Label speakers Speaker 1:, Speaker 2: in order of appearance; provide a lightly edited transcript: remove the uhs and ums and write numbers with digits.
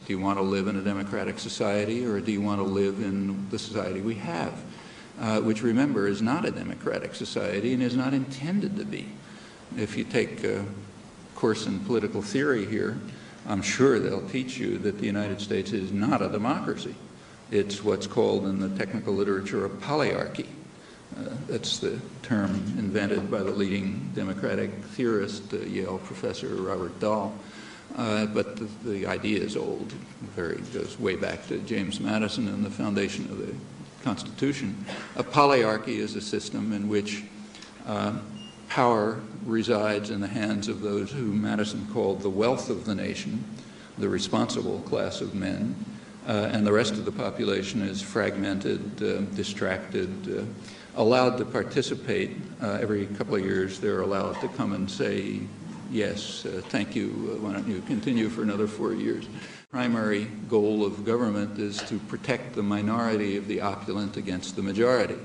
Speaker 1: Do you want to live in a democratic society, or do you want to live in the society we have? Which, remember, is not a democratic society and is not intended to be. If you take a course in political theory here, I'm sure they'll teach you that the United States is not a democracy. It's what's called in the technical literature a polyarchy. That's the term invented by the leading democratic theorist, Yale professor Robert Dahl. But the idea is old. It goes way back to James Madison and the foundation of the Constitution. A polyarchy is a system in which power resides in the hands of those who Madison called the wealth of the nation, the responsible class of men, and the rest of the population is fragmented, distracted, allowed to participate. Every couple of years they're allowed to come and say, yes, thank you, why don't you continue for another 4 years. Primary goal of government is to protect the minority of the opulent against the majority.